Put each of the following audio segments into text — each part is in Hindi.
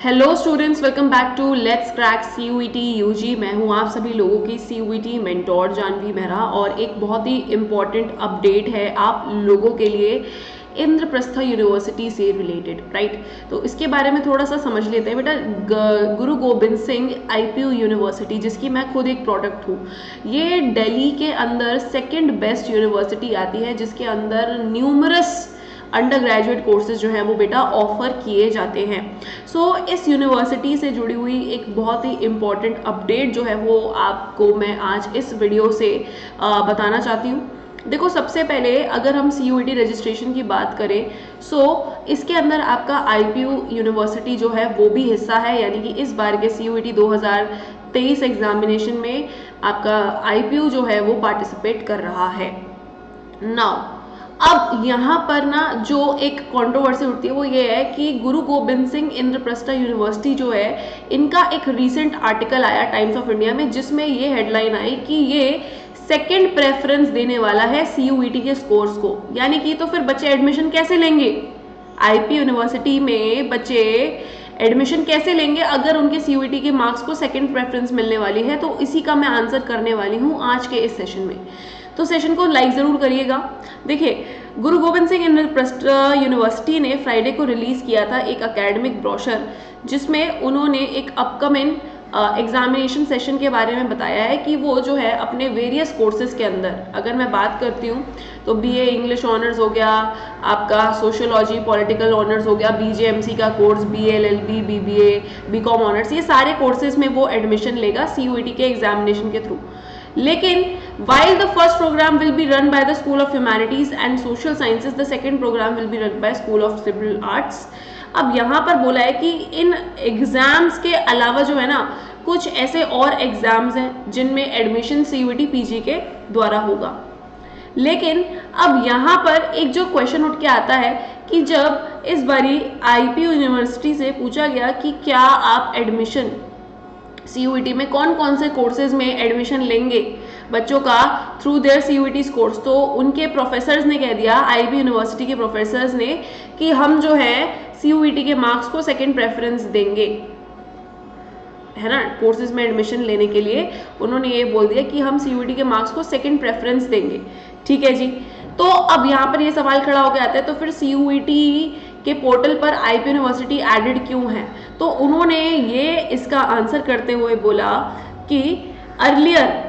Hello students, welcome back to let's crack CUET UG। मैं हूं आप सभी लोगों की CUET मेंटोर जानवी मेहरा और एक बहुत ही इम्पॉर्टेंट अपडेट है आप लोगों के लिए इंद्रप्रस्थ यूनिवर्सिटी से रिलेटेड, राइट। तो इसके बारे में थोड़ा सा समझ लेते हैं बेटा। गुरु गोबिंद सिंह IPU यूनिवर्सिटी, जिसकी मैं खुद एक प्रोडक्ट हूँ, ये दिल्ली के अंदर सेकेंड बेस्ट यूनिवर्सिटी आती है, जिसके अंदर न्यूमरस अंडर ग्रेजुएट कोर्सेज जो है वो बेटा ऑफर किए जाते हैं। सो इस यूनिवर्सिटी से जुड़ी हुई एक बहुत ही इम्पॉर्टेंट अपडेट जो है वो आपको मैं आज इस वीडियो से बताना चाहती हूँ। देखो, सबसे पहले अगर हम CUET रजिस्ट्रेशन की बात करें, इसके अंदर आपका IPU यूनिवर्सिटी जो है वो भी हिस्सा है, यानी कि इस बार के CUET 2023 एग्जामिनेशन में आपका IPU जो है वो पार्टिसिपेट कर रहा है। नाउ अब यहाँ पर ना जो एक कंट्रोवर्सी उठती है वो ये है कि गुरु गोबिंद सिंह इंद्रप्रस्थ यूनिवर्सिटी जो है, इनका एक रीसेंट आर्टिकल आया टाइम्स ऑफ इंडिया में, जिसमें ये हेडलाइन आई कि ये सेकंड प्रेफरेंस देने वाला है CUET के स्कोर्स को। यानी कि तो फिर बच्चे एडमिशन कैसे लेंगे IPU यूनिवर्सिटी में? बच्चे एडमिशन कैसे लेंगे अगर उनके CUET के मार्क्स को सेकंड प्रेफरेंस मिलने वाली है? तो इसी का मैं आंसर करने वाली हूँ आज के इस सेशन में, तो सेशन को लाइक ज़रूर करिएगा। देखिए, गुरु गोबिंद सिंह इंद्रप्रस्थ यूनिवर्सिटी ने फ्राइडे को रिलीज़ किया था एक एकेडमिक ब्रोशर, जिसमें उन्होंने एक अपकमिंग एग्जामिनेशन सेशन के बारे में बताया है कि वो जो है अपने वेरियस कोर्सेज के अंदर, अगर मैं बात करती हूँ तो BA इंग्लिश ऑनर्स हो गया, आपका सोशियोलॉजी पॉलिटिकल ऑनर्स हो गया, BJMC का course, BA LLB BBA BCom honours, ये सारे कोर्सेज में वो एडमिशन लेगा CUET के एग्जामिनेशन के थ्रू। लेकिन while the first program will be run by the School of Humanities and Social Sciences, the second program will be run by School of Liberal Arts। अब यहाँ पर बोला है कि इन एग्जाम्स के अलावा जो है ना, कुछ ऐसे और एग्जाम्स हैं जिनमें एडमिशन CUET PG के द्वारा होगा। लेकिन अब यहाँ पर एक जो क्वेश्चन उठ के आता है कि जब इस बारी IPU यूनिवर्सिटी से पूछा गया कि क्या आप एडमिशन CUET में कौन कौन से कोर्सेज में एडमिशन लेंगे बच्चों का थ्रू देयर CUET कोर्स, तो उनके प्रोफेसर्स ने कह दिया, IPU यूनिवर्सिटी के प्रोफेसर्स ने, कि हम जो है CUET के मार्क्स को सेकंड प्रेफरेंस देंगे, है ना। कोर्सेज में एडमिशन लेने के लिए उन्होंने ये बोल दिया कि हम CUET के मार्क्स को सेकंड प्रेफरेंस देंगे। ठीक है जी। तो अब यहाँ पर ये सवाल खड़ा होकर आता है, तो फिर CUET के पोर्टल पर IPU यूनिवर्सिटी एडेड क्यों है? तो उन्होंने ये इसका आंसर करते हुए बोला कि अर्लियर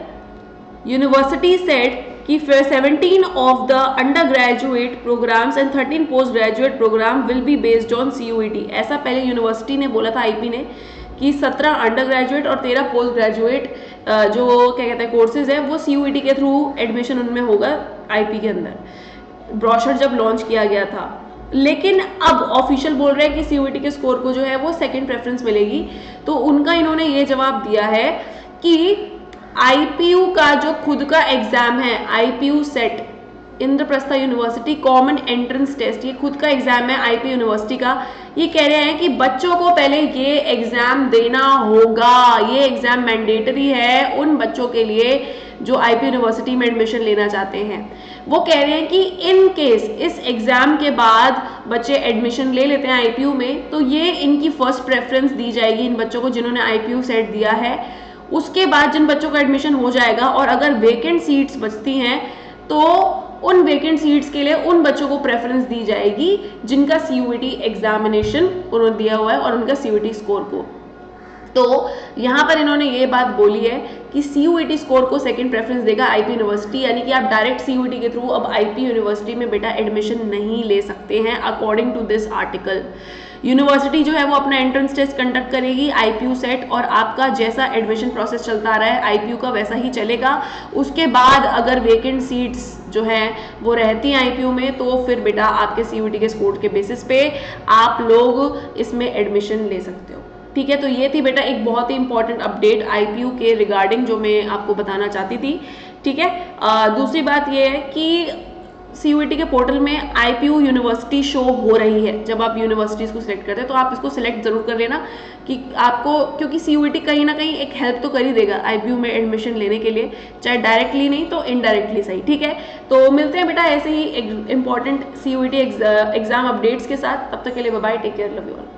यूनिवर्सिटी सेड कि 17 of the undergraduate programmes and 13 postgraduate programme will be based on CUET। ऐसा पहले यूनिवर्सिटी ने बोला था, IP ने, कि 17 अंडर ग्रेजुएट और 13 पोस्ट ग्रेजुएट जो क्या कहते हैं कोर्सेज है वो CUET के थ्रू एडमिशन उनमें होगा IP के अंदर, ब्रोशर जब लॉन्च किया गया था। लेकिन अब ऑफिशियल बोल रहे हैं कि CUET के स्कोर को जो है वो सेकंड प्रेफरेंस मिलेगी। तो उनका इन्होंने ये जवाब दिया है कि IPU का जो खुद का एग्जाम है, IPU CET, Indraprastha university common entrance test, ये खुद का एग्जाम है IPU यूनिवर्सिटी का। ये कह रहे हैं कि बच्चों को पहले ये एग्जाम देना होगा, ये एग्जाम मैंडेटरी है उन बच्चों के लिए जो IPU यूनिवर्सिटी में एडमिशन लेना चाहते हैं। वो कह रहे हैं कि इन केस इस एग्जाम के बाद बच्चे एडमिशन ले लेते हैं IPU में, तो ये इनकी फर्स्ट प्रेफरेंस दी जाएगी इन बच्चों को जिन्होंने IPU सेट दिया है। उसके बाद जिन बच्चों का एडमिशन हो जाएगा और अगर वेकेंट सीट्स बचती हैं तो उन वेकेंट सीट्स के लिए उन बच्चों को प्रेफरेंस दी जाएगी जिनका CUET एग्जामिनेशन उन्होंने दिया हुआ है और उनका CUET स्कोर को। तो यहाँ पर इन्होंने ये बात बोली है कि CUET स्कोर को सेकंड प्रेफरेंस देगा IPU यूनिवर्सिटी, यानी कि आप डायरेक्ट CUET के थ्रू अब IPU यूनिवर्सिटी में बेटा एडमिशन नहीं ले सकते हैं according to this article. University जो है वो अपना एंट्रेंस टेस्ट कंडक्ट करेगी IPU सेट, और आपका जैसा एडमिशन प्रोसेस चलता आ रहा है IPU का वैसा ही चलेगा। उसके बाद अगर वेकेंट सीट्स जो हैं वो रहती हैं IPU में, तो फिर बेटा आपके CUET के स्कोर के बेसिस पे आप लोग इसमें एडमिशन ले सकते हो। ठीक है, तो ये थी बेटा एक बहुत ही इंपॉर्टेंट अपडेट IPU के रिगार्डिंग जो मैं आपको बताना चाहती थी। ठीक है, दूसरी बात ये है कि CUET के पोर्टल में IPU यूनिवर्सिटी शो हो रही है। जब आप यूनिवर्सिटीज़ को सिलेक्ट करते हैं तो आप इसको सिलेक्ट ज़रूर कर लेना कि आपको, क्योंकि CUET कहीं ना कहीं एक हेल्प तो कर ही देगा IPU में एडमिशन लेने के लिए, चाहे डायरेक्टली नहीं तो इनडायरेक्टली सही। ठीक है, तो मिलते हैं बेटा ऐसे ही इंपॉर्टेंट CUET एग्जाम अपडेट्स के साथ। तब तक के लिए bye bye, take care, love you all.